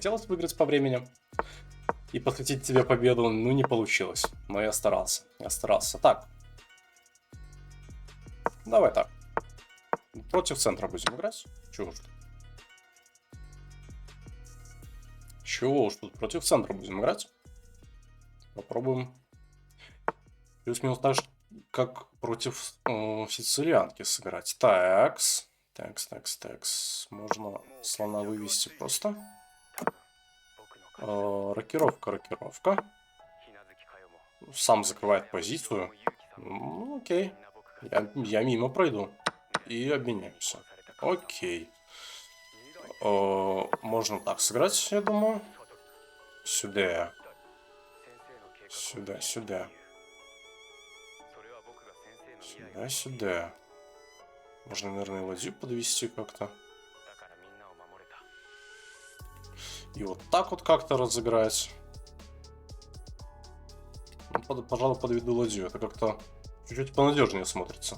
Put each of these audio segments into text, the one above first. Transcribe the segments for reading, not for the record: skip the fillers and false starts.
хотелось выиграть по времени и посвятить тебе победу, ну не получилось. Но я старался. Так. Давай так. Против центра будем играть. Чего уж тут? Чего уж тут? Против центра будем играть. Попробуем. Плюс-минус так же, как против сицилианки сыграть. Такс. Можно слона вывести просто. Рокировка. Сам закрывает позицию. Ну, окей. Я мимо пройду. И обменяемся. Окей. Можно так сыграть, я думаю. Сюда. Можно, наверное, ладью подвести как-то. И вот так вот как-то разыграть. Ну, пожалуй, подведу ладью. Это как-то чуть-чуть понадежнее смотрится.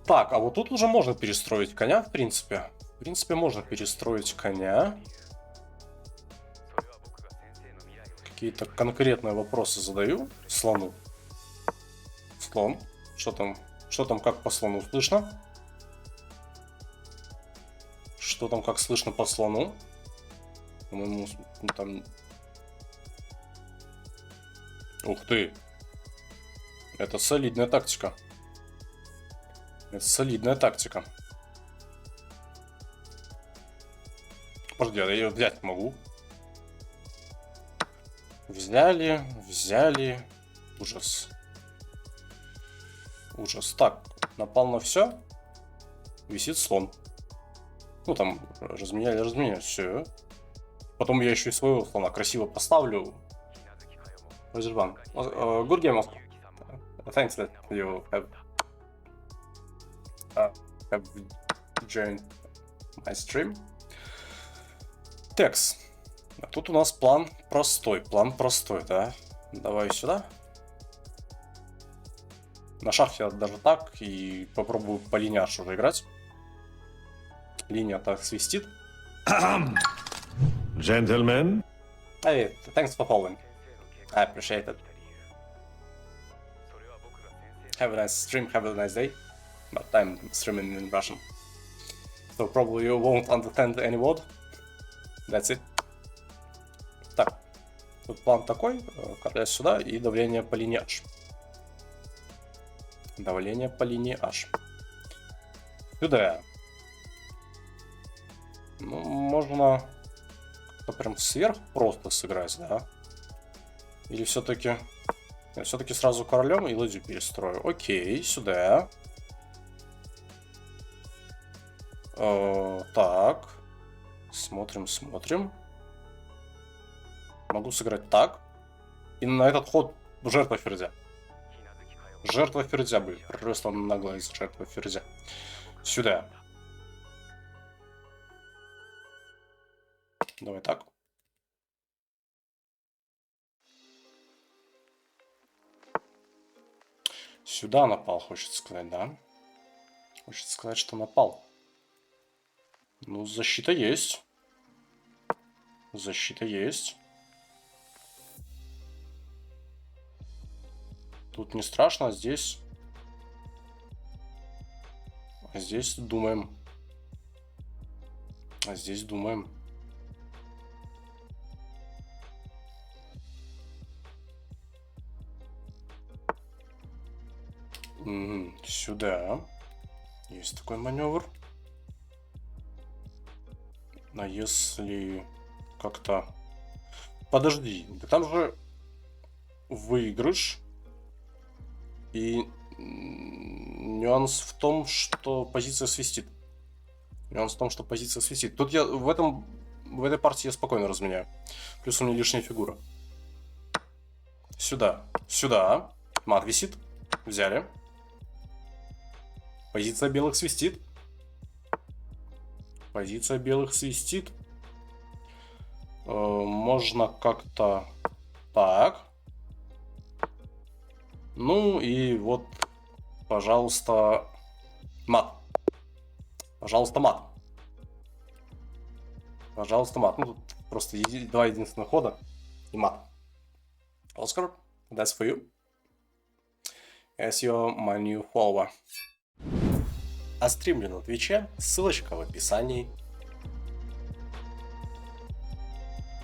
Так, а вот тут уже можно перестроить коня, в принципе. Можно перестроить коня. Какие-то конкретные вопросы задаю слону. Слон. Что там, как по слону слышно? Что там, как слышно по слону? По-моему, там... Ух ты! Это солидная тактика. Подожди, я ее взять могу. Взяли. Ужас. Так, напал на все. Висит слон. Ну там, разменяли, все. Потом я еще и своего слона красиво поставлю. Good game, Oscar. Thanks that you have joined my stream. Текс. А тут у нас план простой, да? Давай сюда. На шахте даже так, и попробую по линии аж уже играть. Линия так свистит. Gentlemen. Hey, thanks for following. I appreciate it. Have a nice stream, have a nice day. But I'm streaming in Russian. So probably you won't understand any word. That's it. Так. Тут план такой. Короля сюда и давление по линии H. Сюда. Ну, можно как-то прям сверх просто сыграть, да? Или все-таки... Я все-таки сразу королем и ладью перестрою. Окей, сюда. Так. Смотрим. Могу сыграть так. И на этот ход жертва ферзя. Будет. Просто нагло из жертва ферзя. Сюда. Давай так. Сюда напал, хочется сказать, да? Хочется сказать, что напал. Ну, защита есть. Тут не страшно, а здесь... думаем. Сюда. Есть такой маневр. А если как-то... Подожди, да там же выигрыш. И нюанс в том, что позиция свистит. Тут я в этой партии я спокойно разменяю. Плюс у меня лишняя фигура. Сюда. Мат висит. Взяли. Позиция белых свистит. Можно как-то так. Ну и вот, пожалуйста, мат. Пожалуйста, мат. Пожалуйста, мат. Ну, тут просто два единственных хода и мат. Оскар, that's for you. As your my new follower. А стримлю на Твиче, ссылочка в описании.